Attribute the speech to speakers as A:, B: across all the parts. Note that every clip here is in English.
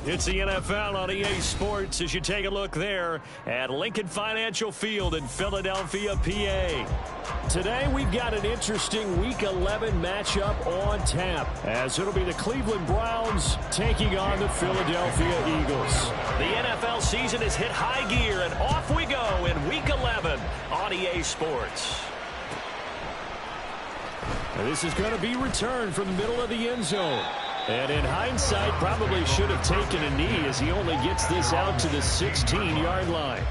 A: It's the NFL on EA Sports as you take a look there at Lincoln Financial Field in Philadelphia, PA. Today we've got an interesting Week 11 matchup on tap as it'll be the Cleveland Browns taking on the Philadelphia Eagles. The NFL season has hit high gear and off we go in Week 11 on EA Sports. And this is going to be returned from the middle of the end zone. And in hindsight, probably should have taken a knee as he only gets this out to the 16-yard line.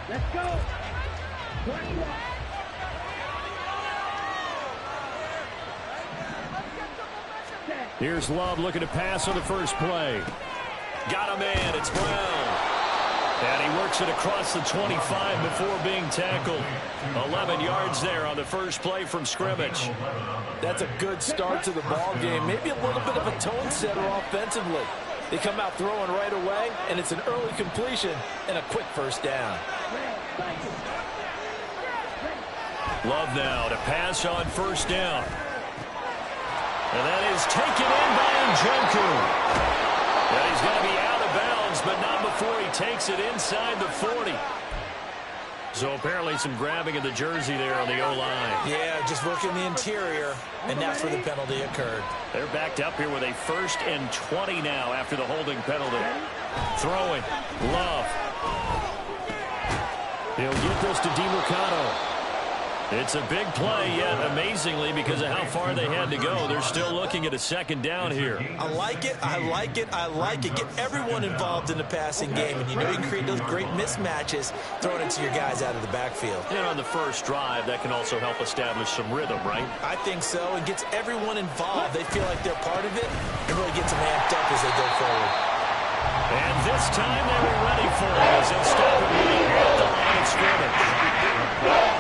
B: Let's go.
A: Here's Love looking to pass on the first play. Got a man. It's Brown. And he works it across the 25 before being tackled. 11 yards there on the first play from scrimmage.
C: That's a good start to the ball game. Maybe a little bit of a tone setter offensively. They come out throwing right away, and it's an early completion and a quick first down.
A: Love now to pass on first down. And that is taken in by Njoku. And he's going to be out of bounds, but not before he takes it inside the 40. So apparently some grabbing of the jersey there on the O-line.
C: Yeah, just working the interior, and that's where the penalty occurred.
A: They're backed up here with a 1st and 20 now after the holding penalty. Throwing. Love. He'll get this to DeMarcano. It's a big play, yet amazingly, because of how far they had to go, they're still looking at a second down here.
C: I like it, I like it, I like it. Get everyone involved in the passing game, and you know you can create those great mismatches throwing it to your guys out of the backfield.
A: And on the first drive, that can also help establish some rhythm, right?
C: I think so. It gets everyone involved. They feel like they're part of it, and really gets them amped up as they go forward.
A: And this time they were ready for it as they'll stop it right at the line of scrimmage. Love,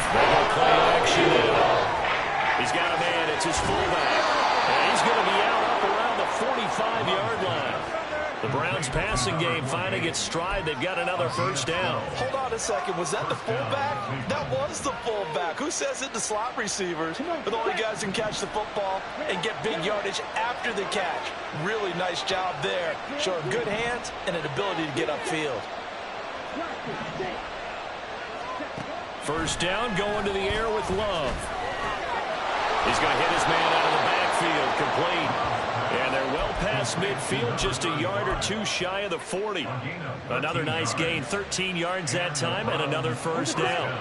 A: they will play action now. He's got a man, it's his fullback. And he's going to be out up around the 45-yard line. The Browns passing game finding its stride. They've got another first down.
C: Hold on a second. Was that the fullback? That was the fullback. Who says it? The slot receivers. But the only guys who can catch the football and get big yardage after the catch. Really nice job there. Showing good hands and an ability to get upfield.
A: First down, going to the air with Love. He's going to hit his man out of the backfield, complete. And they're well past midfield, just a yard or two shy of the 40. Another nice gain, 13 yards that time, and another first down.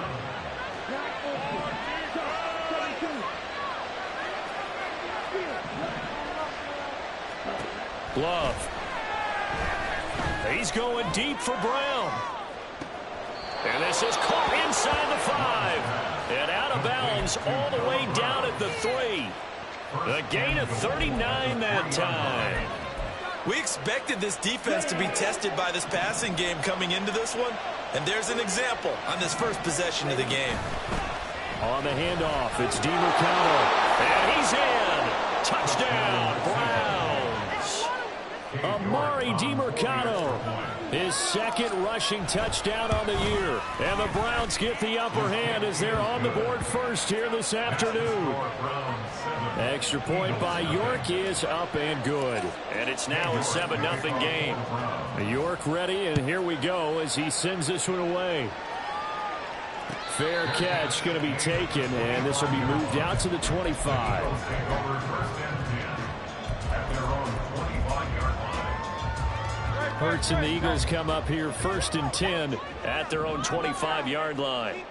A: Love. He's going deep for Brown. And this is caught inside the 5. And out of bounds all the way down at the 3. A gain of 39 that time.
C: We expected this defense to be tested by this passing game coming into this one. And there's an example on this first possession of the game.
A: On the handoff, it's DeMarcano. And he's in. Touchdown, Browns. Amari DeMarcano. His second rushing touchdown on the year. And the Browns get the upper hand as they're on the board first here this afternoon. Extra point by York is up and good. And it's now a 7-0 game. York ready, and here we go as he sends this one away. Fair catch going to be taken, and this will be moved out to the 25. Hurts and the Eagles come up here 1st and 10 at their own 25-yard line.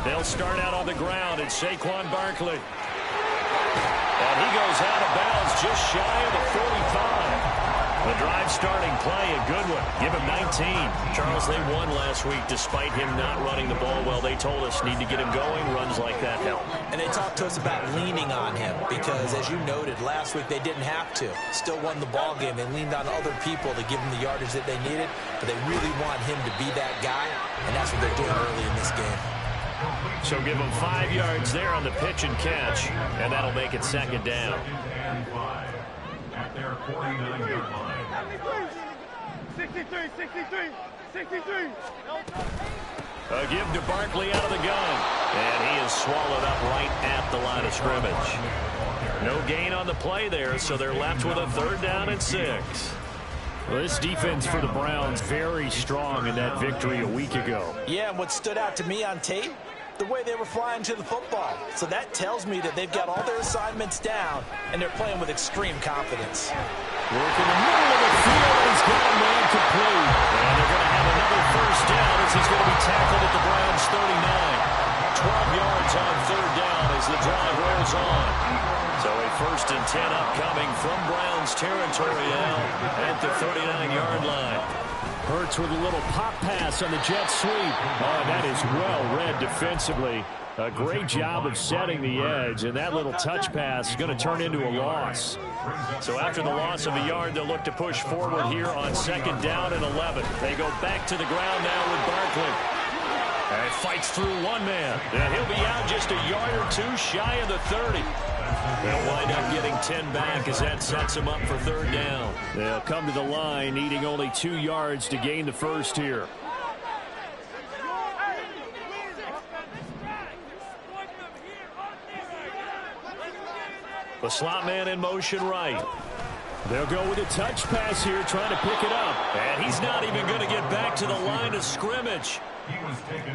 A: They'll start out on the ground. It's Saquon Barkley. And he goes out of bounds just shy of the 45. The drive starting play, a good one. Give him 19. Charles, they won last week despite him not running the ball well. They told us need to get him going. Runs like that help.
C: And they talked to us about leaning on him because, as you noted, last week they didn't have to. Still won the ball game. They leaned on other people to give him the yardage that they needed, but they really want him to be that guy, and that's what they're doing early in this game.
A: So give him 5 yards there on the pitch and catch, and that'll make it second down.
D: At their 49-yard line.
A: A give to Barkley out of the gun. And he is swallowed up right at the line of scrimmage. No gain on the play there, so they're left with a 3rd down and 6. Well, this defense for the Browns very strong in that victory a week ago.
C: Yeah, and what stood out to me on tape, the way they were flying to the football. So that tells me that they've got all their assignments down, and they're playing with extreme confidence.
A: Work in the middle of the field, and he's got a man complete. And they're going to have another 1st down as he's going to be tackled at the Browns' 39. 12 yards on 3rd down as the drive rolls on. So a 1st and 10 upcoming from Browns territory now at the 39-yard line. Hurts with a little pop pass on the jet sweep. Oh, that is well read defensively. A great job of setting the edge, and that little touch pass is going to turn into a loss. So after the loss of a yard, they'll look to push forward here on 2nd down and 11. They go back to the ground now with Barkley. And fights through one man. And he'll be out just a yard or 2 shy of the 30. They'll wind up getting 10 back as that sets them up for 3rd down. They'll come to the line needing only 2 yards to gain the 1st here. The slot man in motion right. They'll go with a touch pass here, trying to pick it up. And he's not even going to get back to the line of scrimmage.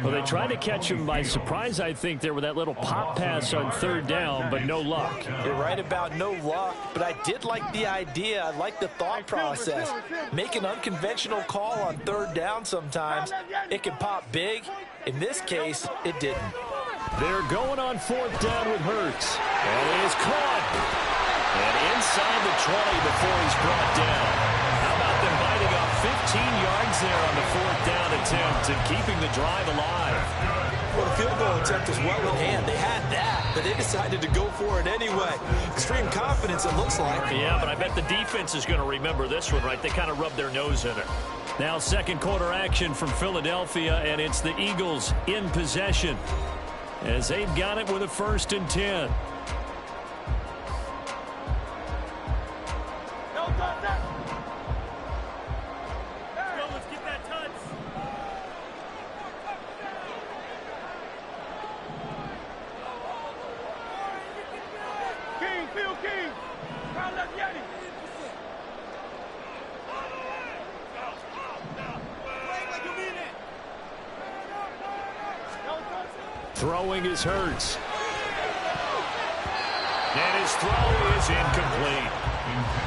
A: Well, they tried to catch him by surprise, I think, there with that little pop pass on 3rd down, but no luck.
C: You're right about no luck, but I did like the idea. I like the thought process. Make an unconventional call on 3rd down sometimes. It can pop big. In this case, it didn't.
A: They're going on 4th down with Hurts. And it is caught. And inside the 20 before he's brought down. How about them biting off 15 yards there on the 4th down attempt and keeping the drive alive?
C: Well, the field goal attempt was well in hand. They had that, but they decided to go for it anyway. Extreme confidence, it looks like.
A: Yeah, but I bet the defense is going to remember this one, right? They kind of rubbed their nose in it. Now 2nd quarter action from Philadelphia, and it's the Eagles in possession as they've got it with a 1st and 10. Throwing is Hurts. And his throw is incomplete.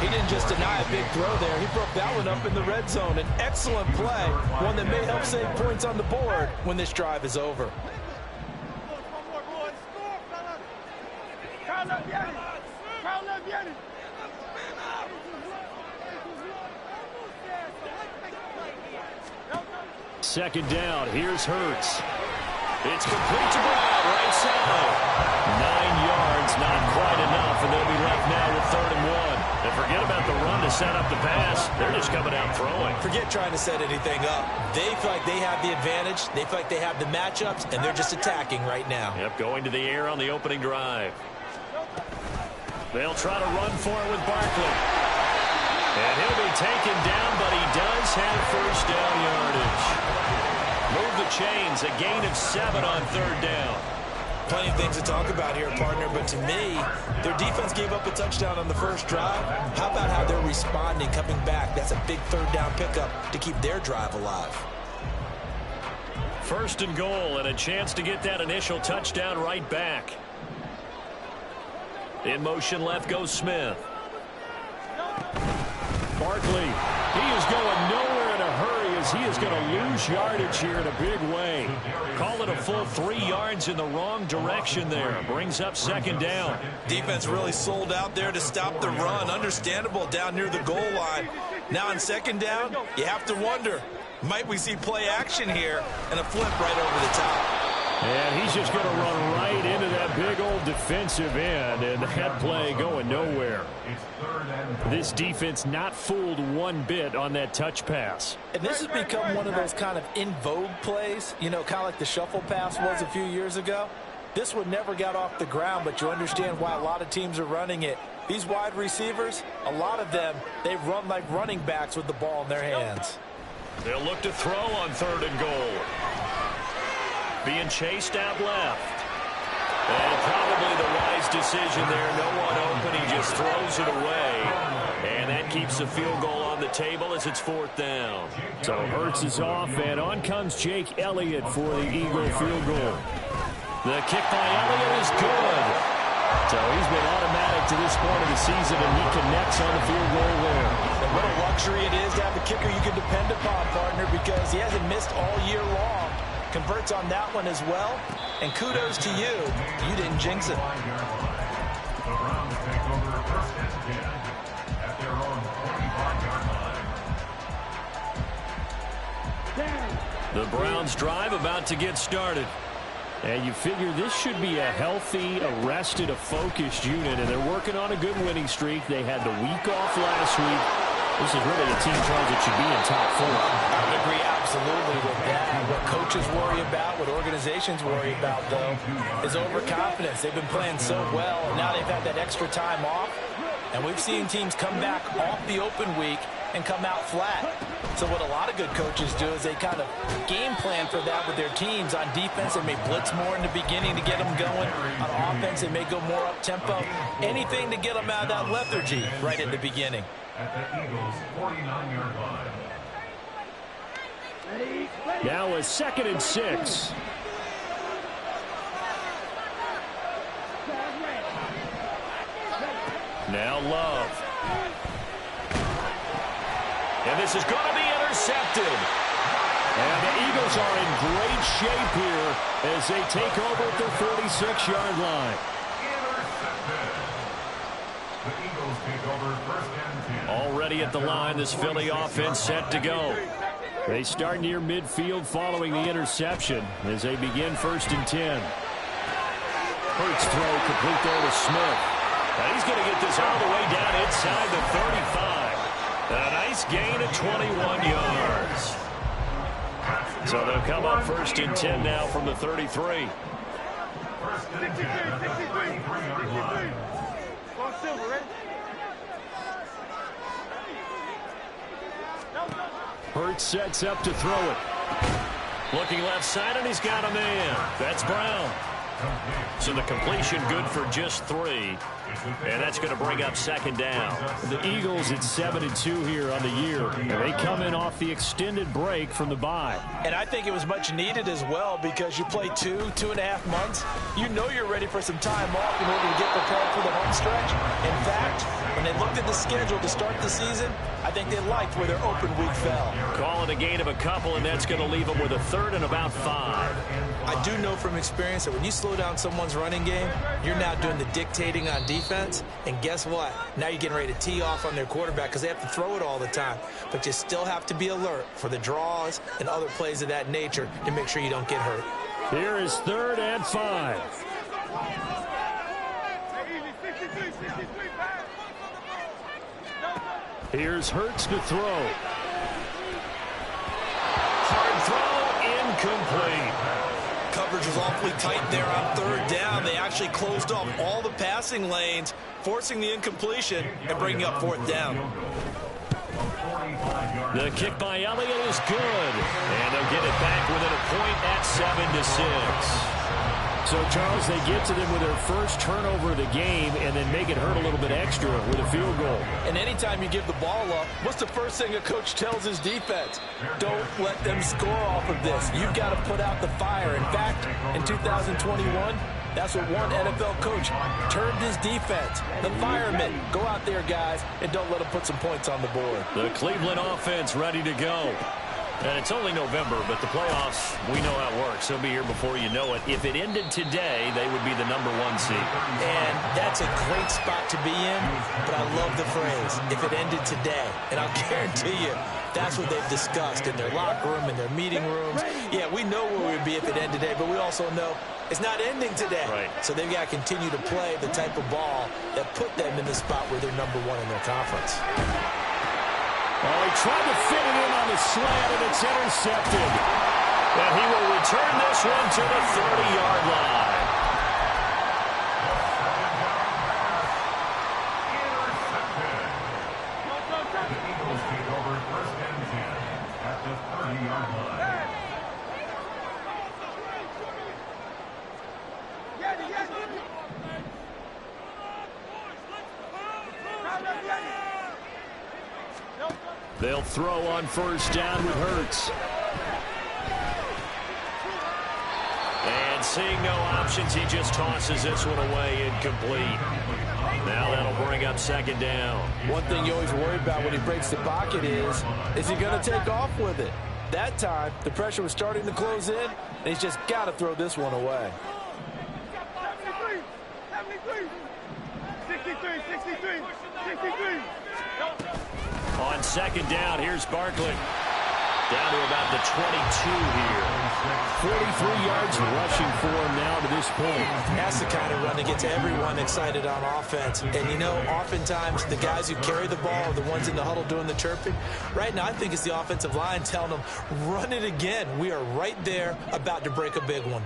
C: He didn't just deny a big throw there. He broke that one up in the red zone. An excellent play, one that may help save points on the board when this drive is over.
A: Second down, here's Hurts. It's complete to Brown, right side. 9 yards, not quite enough, and they'll be left now with 3rd and 1. And forget about the run to set up the pass. They're just coming out throwing.
C: Forget trying to set anything up. They feel like they have the advantage. They feel like they have the matchups, and they're just attacking right now.
A: Yep, going to the air on the opening drive. They'll try to run for it with Barkley. And he'll be taken down, but he does have 1st down yardage. Move the chains, a gain of 7 on 3rd down.
C: Plenty of things to talk about here, partner, but to me, their defense gave up a touchdown on the 1st drive. How about how they're responding, coming back? That's a big 3rd down pickup to keep their drive alive.
A: 1st and goal, and a chance to get that initial touchdown right back. In motion left goes Smith. Barkley, he is going nowhere in a hurry as he is going to lose yardage here in a big way. Call it a full 3 yards in the wrong direction there. Brings up 2nd down.
C: Defense really sold out there to stop the run. Understandable down near the goal line. Now on 2nd down, you have to wonder, might we see play action here and a flip right over the top?
A: And he's just going to run right into that big old defensive end, and that play going nowhere. This defense not fooled one bit on that touch pass.
C: And this has become one of those kind of in vogue plays, you know, kind of like the shuffle pass was a few years ago. This one never got off the ground, but you understand why a lot of teams are running it. These wide receivers, a lot of them, they run like running backs with the ball in their hands.
A: They'll look to throw on 3rd and goal. Being chased out left. And probably the wise decision there. No one open. He just throws it away. And that keeps the field goal on the table as it's 4th down. So Hurts is off, and on comes Jake Elliott for the Eagle field goal. The kick by Elliott is good. So he's been automatic to this point of the season, and he connects on the field goal there.
C: And what a luxury it is to have a kicker you can depend upon, partner, because he hasn't missed all year long. Converts on that one as well. And kudos to you. You didn't jinx it.
A: The Browns drive about to get started. And you figure this should be a healthy, arrested, a focused unit, and they're working on a good winning streak. They had the week off last week. This is really a team, Charles, that should be in top 4.
C: I would agree absolutely with that. What coaches worry about, what organizations worry about, though, is overconfidence. They've been playing so well, and now they've had that extra time off. And we've seen teams come back off the open week and come out flat. So what a lot of good coaches do is they kind of game plan for that with their teams. On defense, they may blitz more in the beginning to get them going. On offense, they may go more up-tempo. Anything to get them out of that lethargy right in the beginning.
D: At the Eagles' 49-yard line.
A: Now a 2nd and 6. Now Love. And this is going to be intercepted. And the Eagles are in great shape here as they take over at their 46-yard line.
D: The Eagles take over 1st and 10.
A: Already at the line, this Philly offense set to go. They start near midfield following the interception as they begin 1st and 10. Hurts throw complete there to Smith. Now he's going to get this all the way down inside the 35. A nice gain of 21 yards. So they'll come up 1st and 10 now from the 33.
D: 1st and 10 at the 33-yard line.
A: Hurts sets up to throw it. Looking left side, and he's got a man. That's Brown. So the completion good for just 3. And that's going to bring up 2nd down.
C: The Eagles at 7-2 here on the year. And they come in off the extended break from the bye. And I think it was much needed as well because you play 2.5 months. You know you're ready for some time off in order to get prepared for the home stretch. In fact, when they looked at the schedule to start the season, I think they liked where their open week fell.
A: Call it a gain of a couple, and that's going to leave them with a 3rd and about 5.
C: I do know from experience that when you slow down someone's running game, you're now doing the dictating on defense. And guess what? Now you're getting ready to tee off on their quarterback because they have to throw it all the time. But you still have to be alert for the draws and other plays of that nature to make sure you don't get hurt.
A: Here is 3rd and 5. Here's Hurts to throw. Hard throw, incomplete.
C: Coverage was awfully tight there on 3rd down. They actually closed off all the passing lanes, forcing the incompletion and bringing up 4th down.
A: The kick by Elliott is good. And they'll get it back within a point at 7-6. So, Charles, they get to them with their first turnover of the game and then make it hurt a little bit extra with a field goal.
C: And anytime you give the ball up, what's the first thing a coach tells his defense? Don't let them score off of this. You've got to put out the fire. In fact, in 2021, that's what one NFL coach termed his defense. The firemen. Go out there, guys, and don't let them put some points on the board.
A: The Cleveland offense ready to go. And it's only November, but the playoffs, we know how it works. They'll be here before you know it. If it ended today, they would be the #1 seed.
C: And that's a great spot to be in, but I love the phrase, if it ended today. And I'll guarantee you, that's what they've discussed in their locker room, in their meeting rooms. Yeah, we know where we'd be if it ended today, but we also know it's not ending today.
A: Right.
C: So they've got to continue to play the type of ball that put them in the spot where they're #1 in their conference.
A: Oh, he tried to fit it in on the slant, and it's intercepted. And he will return this one to the 30-yard line.
D: The Eagles take over 1st and 10 at the
A: They'll throw on first down with Hurts. And seeing no options, he just tosses this one away, incomplete. Now that'll bring up second down.
C: One thing you always worry about when he breaks the pocket is he going to take off with it? That time, the pressure was starting to close in, and he's just got to throw this one away.
D: 63.
A: On second down, here's Barkley. Down to about the 22 here. 43 yards rushing for him now to this point.
C: That's the kind of run that gets everyone excited on offense. And, you know, oftentimes the guys who carry the ball are the ones in the huddle doing the chirping. Right now, I think it's the offensive line telling them, run it again. We are right there about to break a big one.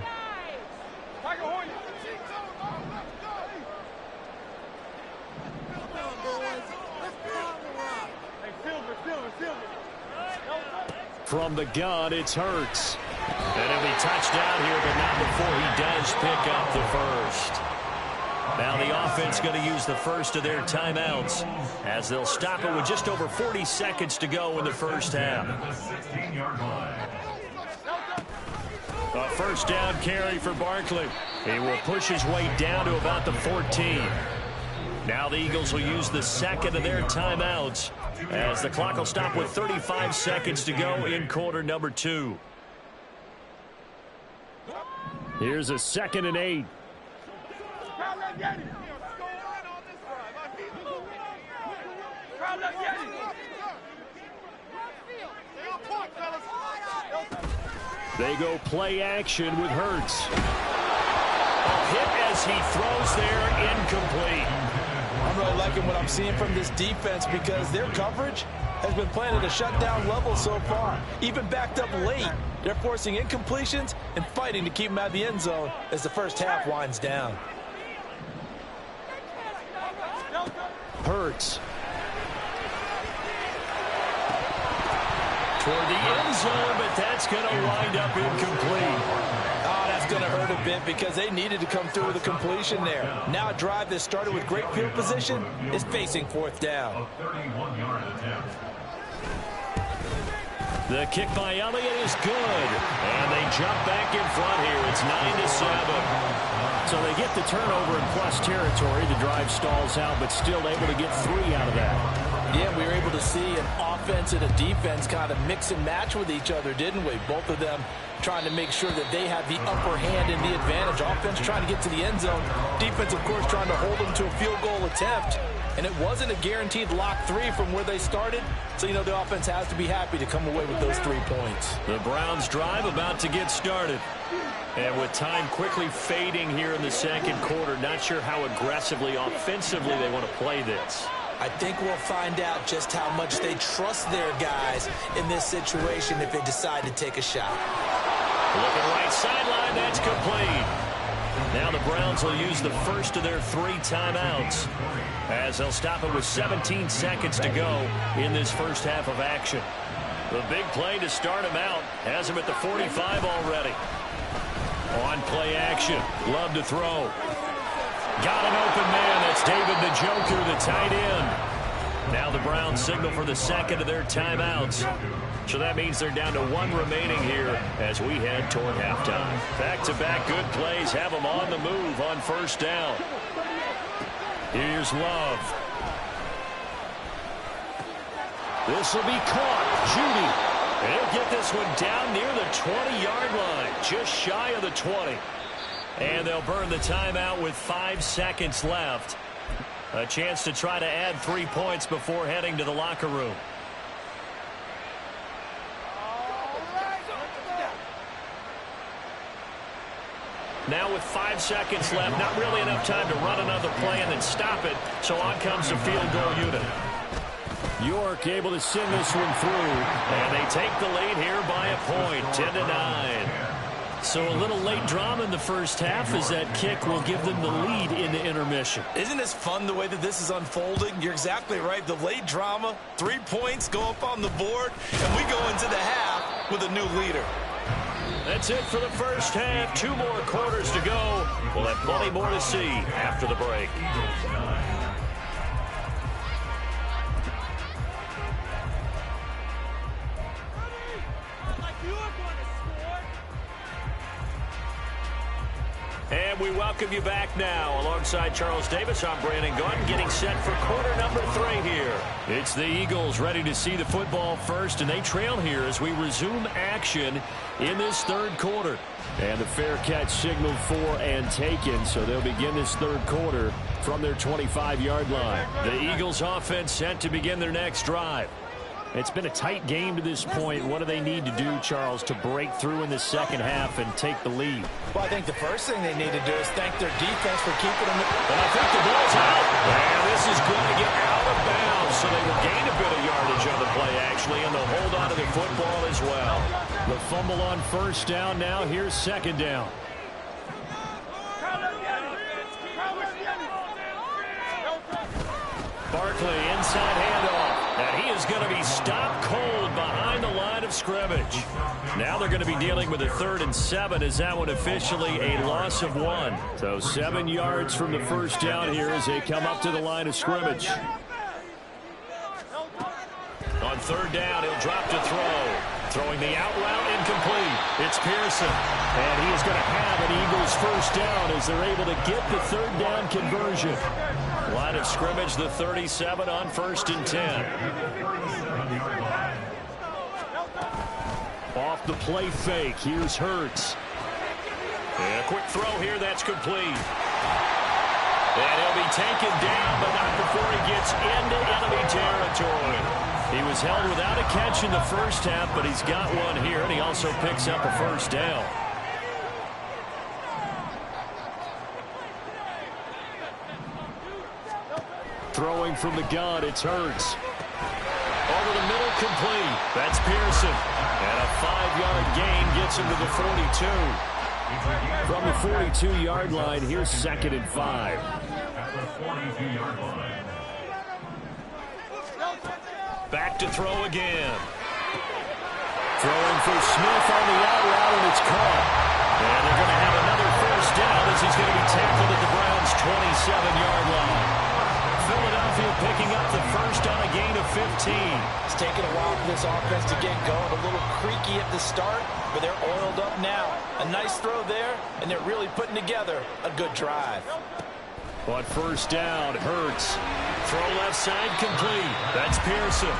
A: From the gun, it's Hurts. And it'll be touchdown here, but not before he does pick up the first. Now the offense going to use the first of their timeouts as they'll stop it with just over 40 seconds to go in the first half. A first down carry for Barkley. He will push his way down to about the 14. Now the Eagles will use the second of their timeouts as the clock will stop with 35 seconds to go in quarter number 2. Here's a 2nd and 8. They go play action with Hurts. A hit as he throws there, incomplete.
C: I'm really liking what I'm seeing from this defense because their coverage has been playing at a shutdown level so far. Even backed up late, they're forcing incompletions and fighting to keep them out of the end zone as the first half winds down.
A: Hurts. Toward the end zone, but that's going to wind up incomplete.
C: Oh, that's going to hurt a bit because they needed to come through with a completion there. Now a drive that started with great field position is facing 4th down.
A: The kick by Elliott is good. And they jump back in front here. It's 9-7. So they get the turnover in plus territory. The drive stalls out, but still able to get 3 out of that.
C: Yeah, we were able to see an offense and a defense kind of mix and match with each other, didn't we? Both of them trying to make sure that they have the upper hand and the advantage. Offense trying to get to the end zone. Defense, of course, trying to hold them to a field goal attempt. And it wasn't a guaranteed lock 3 from where they started. So, you know, the offense has to be happy to come away with those 3 points.
A: The Browns drive about to get started. And with time quickly fading here in the second quarter, not sure how aggressively, offensively they want to play this.
C: I think we'll find out just how much they trust their guys in this situation if they decide to take a shot.
A: Looking right sideline, that's complete. Now the Browns will use the first of their 3 timeouts as they'll stop it with 17 seconds to go in this first half of action. The big play to start him out has him at the 45 already. On play action, Love to throw. Got an open man. That's David the Joker, the tight end. Now the Browns signal for the second of their timeouts. So that means they're down to 1 remaining here as we head toward halftime. Back-to-back good plays have them on the move on first down. Here's Love. This will be caught. Judy. He'll get this one down near the 20-yard line, just shy of the 20. And they'll burn the timeout with 5 seconds left. A chance to try to add 3 points before heading to the locker room. Now with 5 seconds left, not really enough time to run another play and then stop it. So on comes the field goal unit. York able to send this one through. And they take the lead here by a point, 10-9. So a little late drama in the first half as that kick will give them the lead in the intermission.
C: Isn't this fun the way that this is unfolding? You're exactly right. The late drama, 3 points go up on the board, and we go into the half with a new leader.
A: That's it for the first half. 2 more quarters to go. We'll have plenty more to see after the break. we welcome you back now. Alongside Charles Davis, I'm Brandon Gaudin, getting set for quarter number 3 here. It's the Eagles ready to see the football first, and they trail here as we resume action in this third quarter. And the fair catch signaled for and taken, so they'll begin this third quarter from their 25-yard line. The Eagles offense set to begin their next drive. It's been a tight game to this point. What do they need to do, Charles, to break through in the second half and take the lead?
C: Well, I think the first thing they need to do is thank their defense for keeping them.
A: And I think the ball's out. And this is going to get out of bounds, so they will gain a bit of yardage on the play, actually, and they'll hold on to the football as well. The fumble on first down now. Here's second down. Barkley inside handoff. And he is going to be stopped cold behind the line of scrimmage. Now they're going to be dealing with a 3rd and 7 as that one officially a loss of 1. So 7 yards from the first down here as they come up to the line of scrimmage. On 3rd down, he'll drop to throw. Throwing the out route incomplete. It's Pearson. And he is going to have an Eagles first down as they're able to get the 3rd down conversion. Line of scrimmage, the 37 on 1st and 10. Off the play fake. Here's Hurts. And a quick throw here. That's complete. And he'll be taken down, but not before he gets into enemy territory. He was held without a catch in the first half, but he's got one here, and he also picks up a first down. Throwing from the gun, it's Hurts. Over the middle, complete. That's Pearson. And a 5-yard gain gets him to the 42. From the 42-yard line, here's 2nd and 5.
D: At the 42-yard line.
A: Back to throw again. Throwing for Smith on the out route, and it's caught. And they're going to have another first down as he's going to be tackled at the Browns' 27-yard line. Philadelphia picking up the first on a gain of 15.
C: It's taken a while for this offense to get going. A little creaky at the start, but they're oiled up now. A nice throw there, and they're really putting together a good drive.
A: On first down, Hurts. Throw left side, complete. That's Pearson.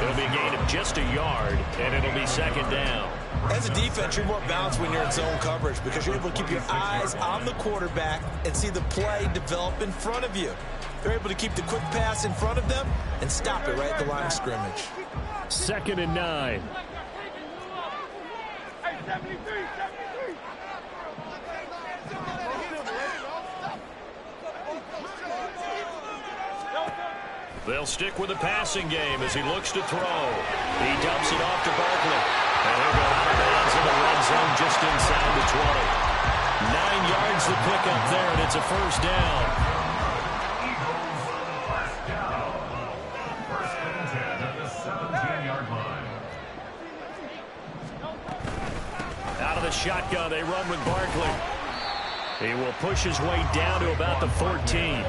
A: It'll be a gain of just a yard, and it'll be 2nd down.
C: As a defense, you're more balanced when you're in zone coverage because you're able to keep your eyes on the quarterback and see the play develop in front of you. They're able to keep the quick pass in front of them and stop it right at the line of scrimmage.
A: 2nd and 9.
D: Hey, 73.
A: They'll stick with the passing game as he looks to throw. He dumps it off to Barkley. And he'll go out of bounds in the red zone just inside the 20. 9 yards to pick up there, and it's a first down.
D: First down. 1st and 10 at the 17-yard line.
A: Out of the shotgun, they run with Barkley. He will push his way down to about the 14.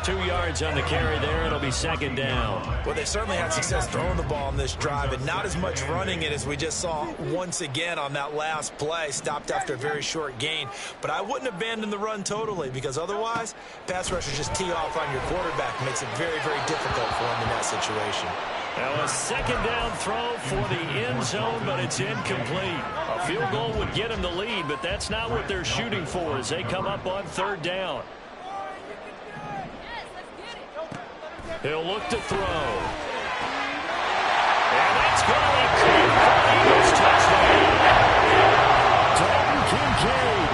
A: 2 yards on the carry there. It'll be 2nd down.
C: Well, they certainly had success throwing the ball on this drive and not as much running it as we just saw once again on that last play. Stopped after a very short gain. But I wouldn't abandon the run totally because otherwise, pass rushers just tee off on your quarterback. Makes it very, very difficult for him in that situation.
A: Now a 2nd down throw for the end zone, but it's incomplete. A field goal would get him the lead, but that's not what they're shooting for as they come up on 3rd down. He'll look to throw. And that's going to be caught for the Eagles touchdown. Dalton Kincaid,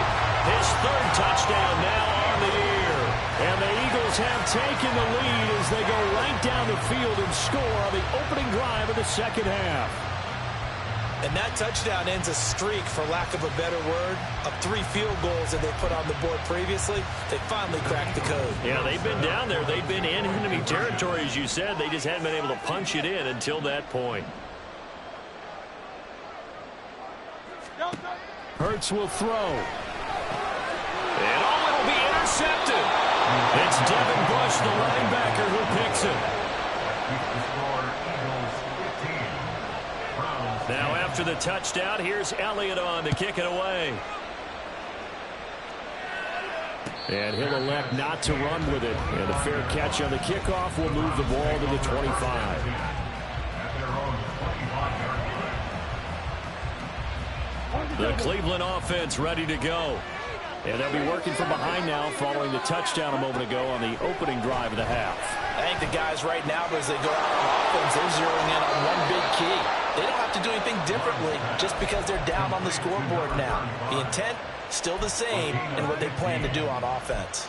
A: his 3rd touchdown now on the year. And the Eagles have taken the lead as they go right down the field and score on the opening drive of the second half.
C: And that touchdown ends a streak, for lack of a better word, of 3 field goals that they put on the board previously. They finally cracked the code.
A: Yeah, they've been down there. They've been in enemy territory, as you said. They just hadn't been able to punch it in until that point. Hurts will throw. And it'll be intercepted. It's Devin Bush, the linebacker, who picks it. Now after the touchdown, here's Elliott on to kick it away. And he'll elect not to run with it. And a fair catch on the kickoff will move the ball to the 25. The Cleveland offense ready to go. And they'll be working from behind now following the touchdown a moment ago on the opening drive of the half.
C: I think the guys right now, as they go out on offense, they're zeroing in on one big key. They don't have to do anything differently just because they're down on the scoreboard now. The intent, still the same in what they plan to do on offense.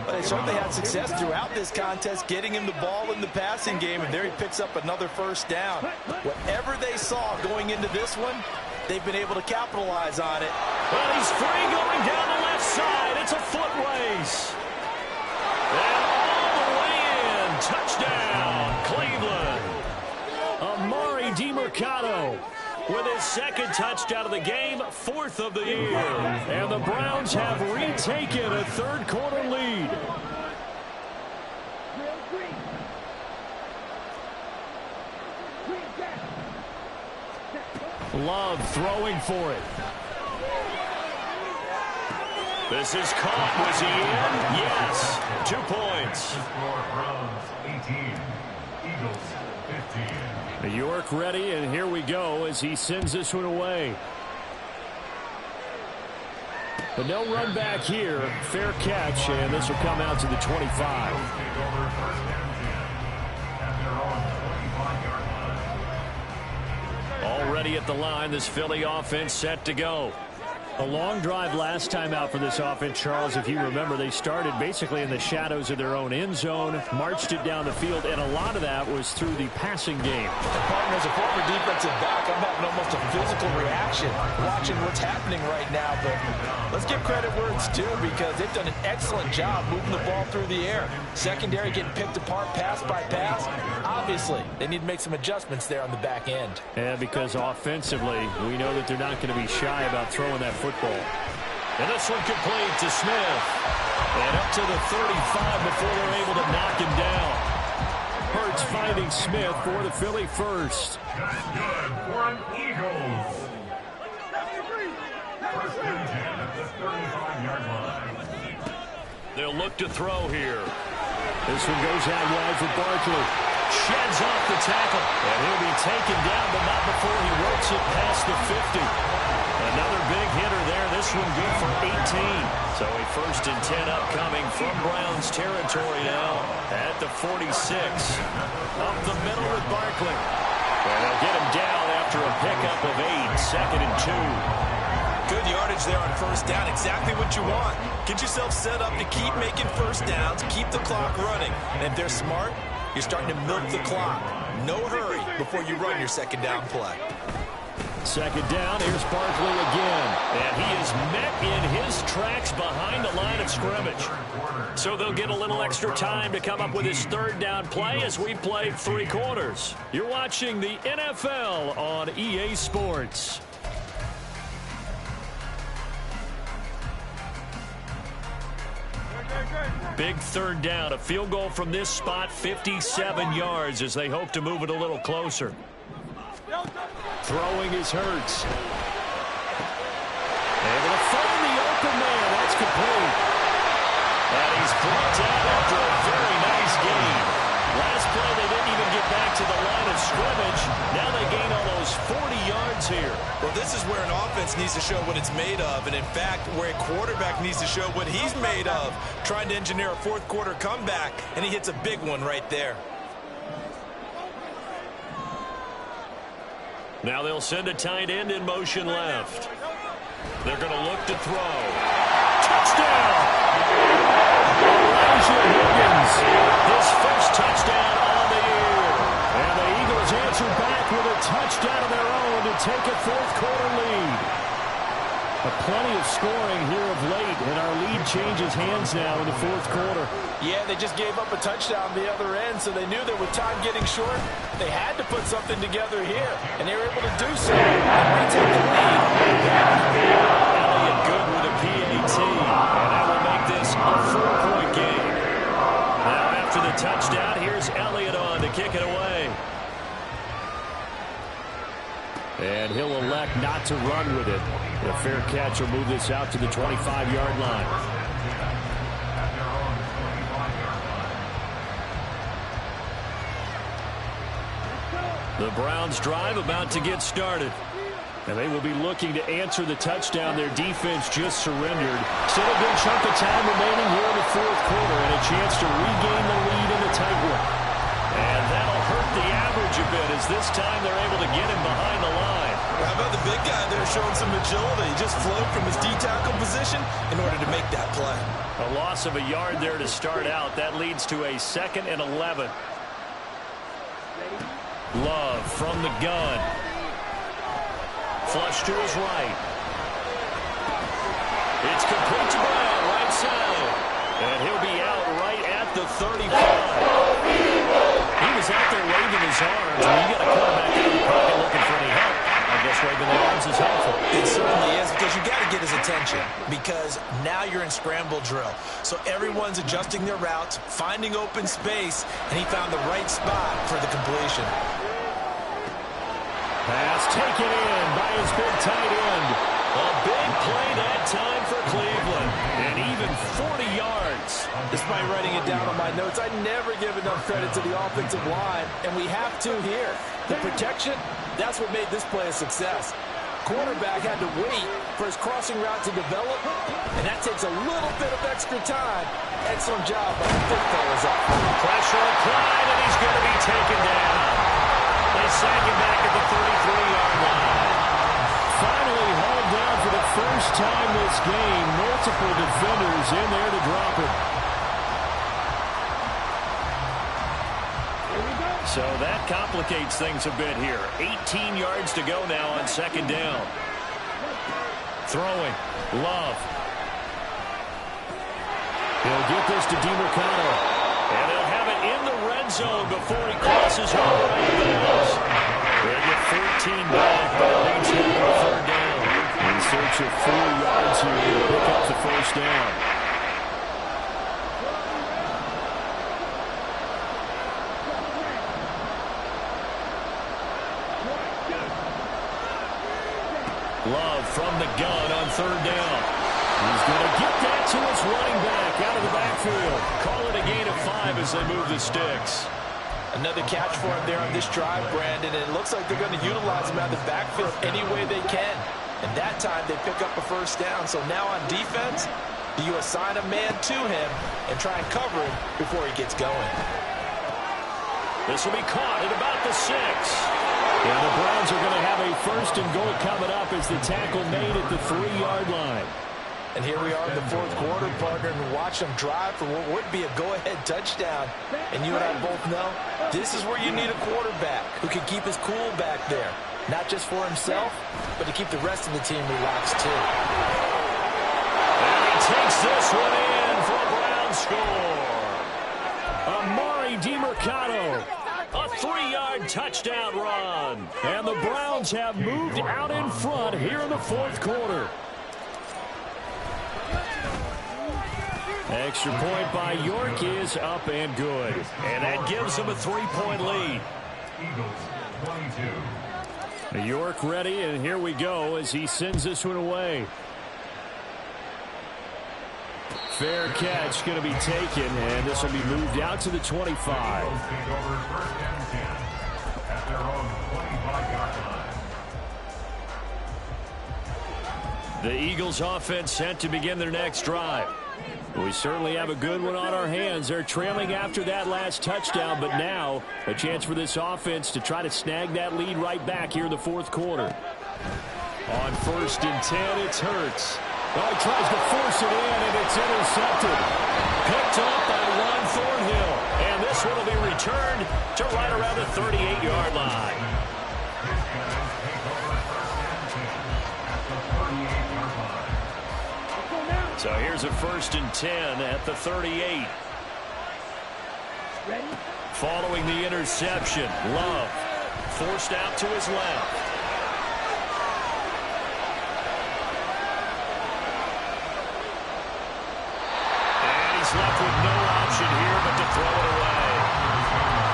C: But they certainly had success throughout this contest, getting him the ball in the passing game, and there he picks up another first down. Whatever they saw going into this one, they've been able to capitalize on it.
A: Well, he's free going down the left side. It's a foot race. And all the way in. Touchdown, Cleveland. Amari DiMercato with his second touchdown of the game, 4th of the year. And the Browns have retaken a third-quarter lead. Love throwing for it. This is caught. Was he in? Yes. 2 points. New York ready, and here we go as he sends this one away. But no run back here. Fair catch, and this will come out to the 25. Already at the line, this Philly offense set to go. A long drive last time out for this offense, Charles. If you remember, they started basically in the shadows of their own end zone, marched it down the field, and a lot of that was through the passing game.
C: Partner, as a former defensive back, I'm having almost a physical reaction watching what's happening right now. But let's give credit where it's due because they've done an excellent job moving the ball through the air. Secondary getting picked apart pass by pass. Obviously, they need to make some adjustments there on the back end.
A: Yeah, because offensively, we know that they're not going to be shy about throwing that football. And this one complete to Smith. And up to the 35 before they're able to knock him down. Hurts finding Smith for the Philly first.
D: That's good for an Eagles. First and 10 at the 35-yard line.
A: They'll look to throw here. This one goes out wide for Barkley. Sheds off the tackle. And he'll be taken down, but not before he works it past the 50. Another big hitter there. This one good for 18. So a 1st and 10 upcoming from Browns territory now at the 46. Up the middle with Barkley. And they'll get him down after a pickup of 8. 2nd and 2.
C: Good yardage there on first down. Exactly what you want. Get yourself set up to keep making first downs, keep the clock running. And if they're smart, you're starting to milk the clock. No hurry before you run your second down play.
A: 2nd down, here's Barkley again. And he is met in his tracks behind the line of scrimmage. So they'll get a little extra time to come up with his 3rd down play as we play 3 quarters. You're watching the NFL on EA Sports. Big 3rd down, a field goal from this spot, 57 yards as they hope to move it a little closer. Throwing is Hurts. Able to find the open man. That's complete. And he's brought down after a very nice gain. Last play, they didn't even get back to the line of scrimmage. Now they gain almost 40 yards here.
C: Well, this is where an offense needs to show what it's made of. And, in fact, where a quarterback needs to show what he's made of. Trying to engineer a 4th-quarter comeback, and he hits a big one right there.
A: Now they'll send a tight end in motion left. They're going to look to throw. Touchdown! Elijah Higgins, his first touchdown on the year. And the Eagles answer back with a touchdown of their own to take a 4th-quarter lead. Plenty of scoring here of late, and our lead changes hands now in the 4th quarter.
C: Yeah, they just gave up a touchdown on the other end, so they knew that with time getting short, they had to put something together here, and they were able to do so. And retake the lead.
A: Elliott good with a PAT, and that will make this a 4-point game. Now after the touchdown, here's Elliott on to kick it away. And he'll elect not to run with it. The fair catch will move this out to the 25-yard line. The Browns drive about to get started. And they will be looking to answer the touchdown their defense just surrendered. Still a good chunk of time remaining here in the fourth quarter and a chance to regain the lead in the tight one. And that'll hurt the average a bit as this time they're able to get him behind the line.
C: How about the big guy there showing some agility? He just flowed from his D-tackle position in order to make that play.
A: A loss of a yard there to start out. That leads to a 2nd and 11. Love from the gun. Flush to his right. It's complete to Brown, right side. And he'll be out right at the 35. He was out there waving his arms. When you got a quarterback out of the pocket looking for any help, I guess waving the arms is helpful.
C: It certainly is, because you got to get his attention, because now you're in scramble drill. So everyone's adjusting their routes, finding open space, and he found the right spot for the completion.
A: Pass taken in by his big tight end. A big play that time for Cleveland. And even 40 yards.
C: Despite writing it down on my notes, I never give enough credit to the offensive line, and we have to here. The protection, that's what made this play a success. Quarterback had to wait for his crossing route to develop, and that takes a little bit of extra time. Excellent job by the big fellas up.
A: Pressure applied, and he's going to be taken down. They sag him back at the 33-yard line. Finally hauled down for the first time this game. Multiple defenders in there to drop him. So that complicates things a bit here. 18 yards to go now on 2nd down. Throwing. Love. He'll get this to DiMercato. And they'll have it in the red zone before he crosses over out of bounds. They get 14 back, but it leads him to 3rd down. In search of 4 yards here to pick up the 1st down. Love from the gun on 3rd down. He's going to get that to his running back out of the backfield. Call it a gain of 5 as they move the sticks.
C: Another catch for him there on this drive, Brandon, and it looks like they're going to utilize him out of the backfield any way they can. And that time they pick up a 1st down. So now on defense, do you assign a man to him and try and cover him before he gets going?
A: This will be caught at about the 6. And the Browns are going to have a 1st and goal coming up as the tackle made at the 3-yard line.
C: And here we are in the 4th quarter, partner, and watch them drive for what would be a go-ahead touchdown. And you and I both know this is where you need a quarterback who can keep his cool back there. Not just for himself, but to keep the rest of the team relaxed, too.
A: And he takes this one in for a Brown score. Amari DiMercato. A 3-yard touchdown run. And the Browns have moved out in front here in the 4th quarter. Extra point by York is up and good. And that gives them a 3-point lead. York ready, and here we go as he sends this one away. Fair catch going to be taken, and this will be moved out to the 25. The Eagles offense set to begin their next drive. We certainly have a good one on our hands. They're trailing after that last touchdown, but now a chance for this offense to try to snag that lead right back here in the 4th quarter. On 1st and 10, it's Hurts. Oh, he tries to force it in, and it's intercepted. Picked up by Ron Thornhill. And this one will be returned to right around the 38-yard line. So here's a 1st and 10 at the 38.
B: Ready?
A: Following the interception, Love forced out to his left. And he's left with no option here but to throw it away.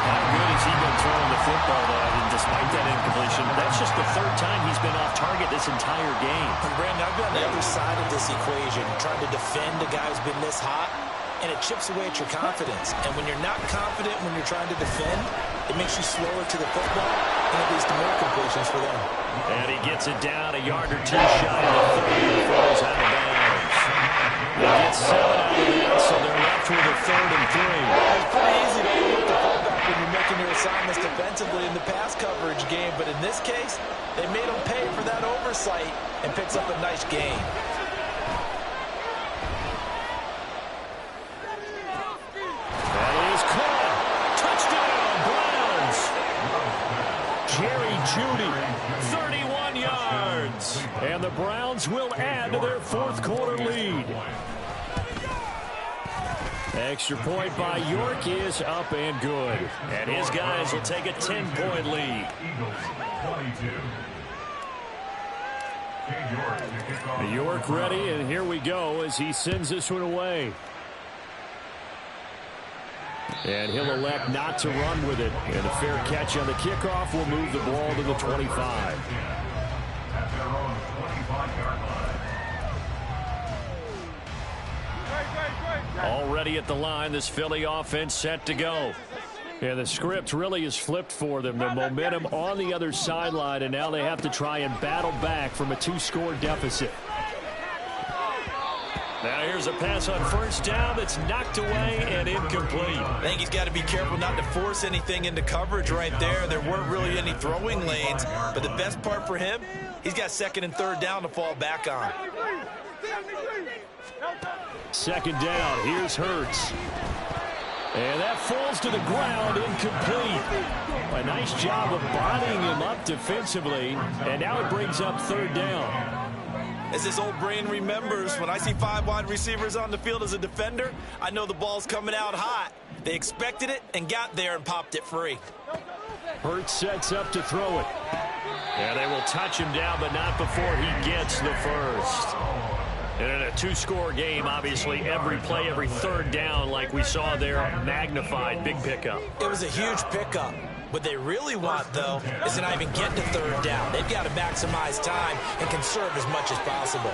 A: How good has he been throwing the football, though? And despite that incompletion, that's just the 3rd time he's been off target this entire game.
C: And Brandon, I've been on the other side of this equation, trying to defend a guy who's been this hot. and it chips away at your confidence. And when you're not confident when you're trying to defend, it makes you slower to the football, and it leads to more completions for them.
A: And he gets it down a yard or two shy of the 30 and throws out of bounds. He gets 7 out of that, so they're left with a 3rd and 3.
C: It's pretty easy to overlook the fullback when you're making your assignments defensively in the pass coverage game, but in this case, they made him pay for that oversight and picks up a nice gain.
A: That is caught. Touchdown, Browns. Jerry Jeudy, 31 yards. And the Browns will add to their 4th quarter lead. Extra point by York is up and good. And his guys will take a 10-point lead. York ready, and here we go as he sends this one away. And he'll elect not to run with it. And a fair catch on the kickoff will move the ball to the 25. Already at the line, this Philly offense set to go. And the script really is flipped for them. The momentum on the other sideline, and now they have to try and battle back from a 2-score deficit. Now here's a pass on 1st down that's knocked away and incomplete.
C: I think he's got to be careful not to force anything into coverage right there. There weren't really any throwing lanes, but the best part for him, he's got 2nd and 3rd down to fall back on.
A: 2nd down, here's Hurts. And that falls to the ground, incomplete. A nice job of bodying him up defensively, and now it brings up 3rd down.
C: As his old brain remembers, when I see 5 wide receivers on the field as a defender, I know the ball's coming out hot. They expected it and got there and popped it free.
A: Hurts sets up to throw it. And they will touch him down, but not before he gets the first. And in a 2-score game, obviously, every play, every 3rd down, like we saw there, magnified. Big pickup.
C: It was a huge pickup. What they really want, though, is to not even get to 3rd down. They've got to maximize time and conserve as much as possible.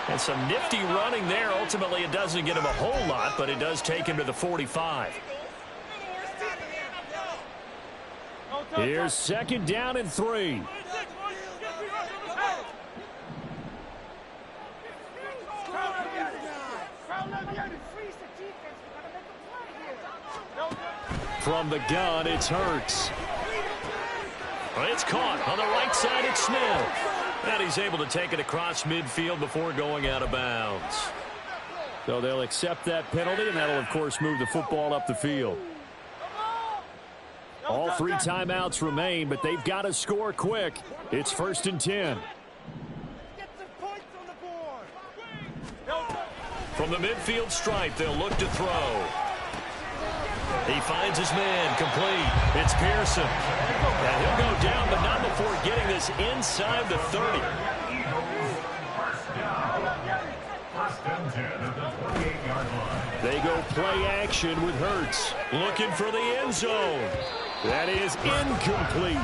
A: And some nifty running there. Ultimately, it doesn't get him a whole lot, but it does take him to the 45. Here's 2nd down and 3. From the gun, it's Hurts. It's caught on the right side. It's Smith. And he's able to take it across midfield before going out of bounds. So they'll accept that penalty, and that'll, of course, move the football up the field. All 3 timeouts remain, but they've got to score quick. It's 1st and 10. From the midfield stripe, they'll look to throw. He finds his man, complete. It's Pearson. And he'll go down, but not before getting this inside the 30. They go play action with Hurts. Looking for the end zone. That is incomplete.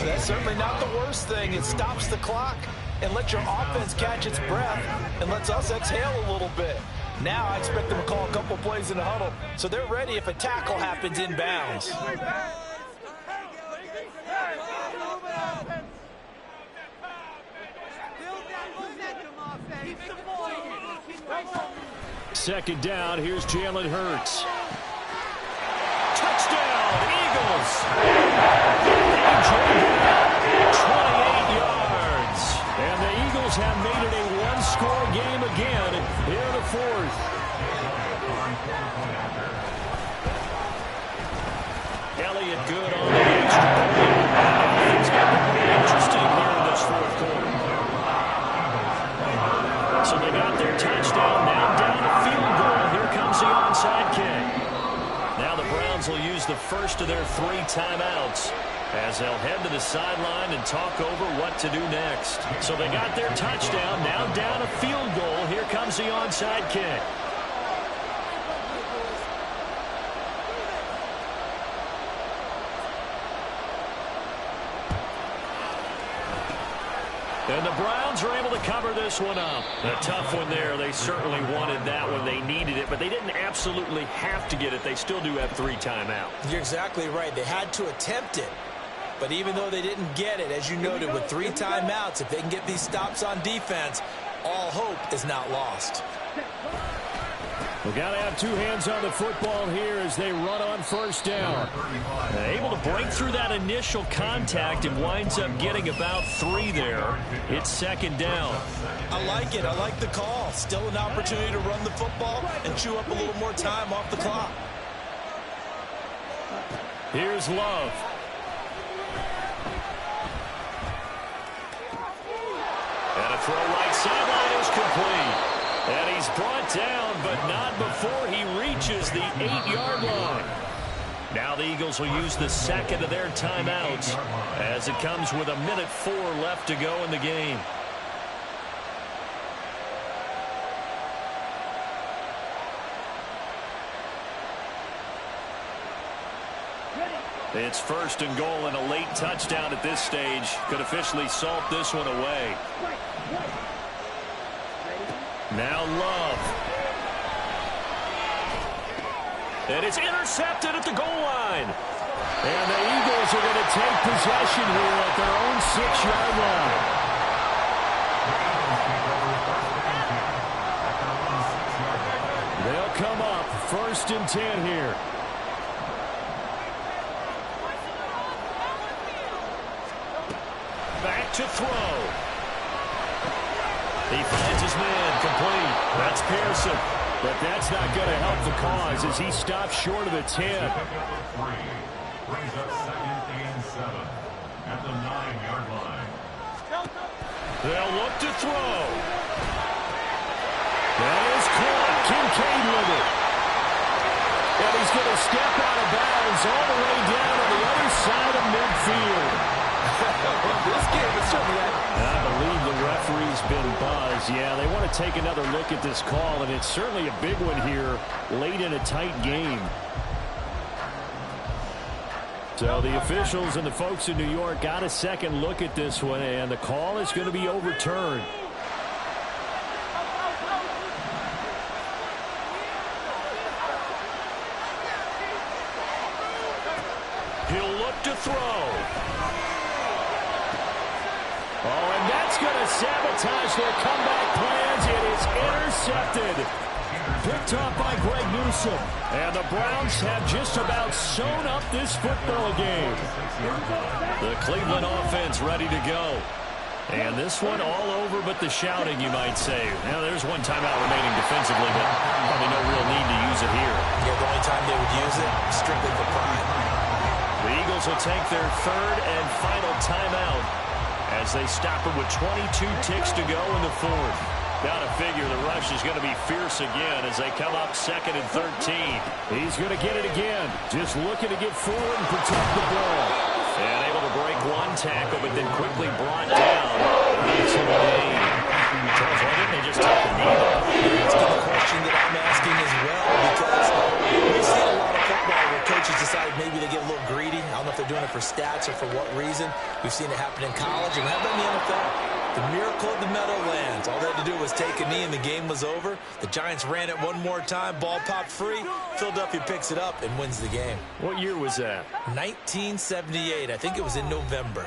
C: That's certainly not the worst thing. It stops the clock and lets your offense catch its breath and lets us exhale a little bit. Now I expect them to call a couple plays in the huddle, so they're ready if a tackle happens inbounds.
A: Second down, here's Jalen Hurts. Touchdown, Eagles! 28 yards. And the Eagles have made it a one-score game again here in the 4th. Elliott good on the extra point. It's going to be interesting here in this 4th quarter. So they got their touchdown, now down a field goal. Here comes the onside kick. Now the Browns will use the first of their 3 timeouts as they'll head to the sideline and talk over what to do next. So they got their touchdown, now down a field goal. Here comes the onside kick. And the Browns are able to cover this one up. A tough one there. They certainly wanted that one. They needed it, but they didn't absolutely have to get it. They still do have 3 timeouts.
C: You're exactly right. They had to attempt it. But even though they didn't get it, as you noted, with 3 timeouts, if they can get these stops on defense, all hope is not lost.
A: We've got to have 2 hands on the football here as they run on first down. Able to break through that initial contact and winds up getting about 3 there. It's second down.
C: I like it. I like the call. Still an opportunity to run the football and chew up a little more time off the clock.
A: Here's Love. And a throw right sideline is complete. And he's brought down, but not before he reaches the 8-yard line. Now the Eagles will use the second of their timeouts as it comes with 1:04 left to go in the game. It's first and goal and a late touchdown at this stage. Could officially salt this one away. Now Love. And it's intercepted at the goal line. And the Eagles are going to take possession here at their own 6-yard line. They'll come up first and 10 here. Back to throw. He finds his man complete. That's Pearson. But that's not going to help the cause as he stops short of the 10.
D: Brings up second and 7 at the 9-yard line.
A: They'll look to throw. That is caught. Kincaid with it. And he's going to step out of bounds all the way down on the other side of midfield.
C: This game is certainly
A: I believe the referee's been buzzed. Yeah, they want to take another look at this call, and it's certainly a big one here late in a tight game. So the officials and the folks in New York got a second look at this one, and the call is going to be overturned. He'll look to throw. Oh, and that's going to sabotage their comeback plans. It is intercepted. Picked off by Greg Newsome. And the Browns have just about sewn up this football game. The Cleveland offense ready to go. And this one all over but the shouting, you might say. Now, there's one timeout remaining defensively, but probably no real need to use it here.
C: Yeah, the only time they would use it, strictly for pride.
A: The Eagles will take their 3rd and final timeout as they stop it with 22 ticks to go in the 4th. Got to figure the rush is going to be fierce again as they come up 2nd and 13. He's going to get it again. Just looking to get forward and protect the ball. And able to break one tackle, but then quickly brought down. It's a game. Charles, why didn't they just take the knee off?
C: That's a good question that I'm asking as well, because we've seen a lot of football where coaches decide maybe they get a little greedy. I don't know if they're doing it for stats or for what reason. We've seen it happen in college, and how about in the NFL? The miracle of the Meadowlands. All they had to do was take a knee, and the game was over. The Giants ran it one more time. Ball popped free. Philadelphia picks it up and wins the game.
A: What year was that?
C: 1978. I think it was in November.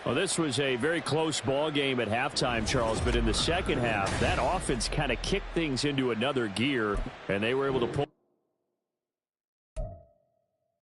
A: Well, this was a very close ball game at halftime, Charles, but in the second half, that offense kind of kicked things into another gear, and they were able to pull.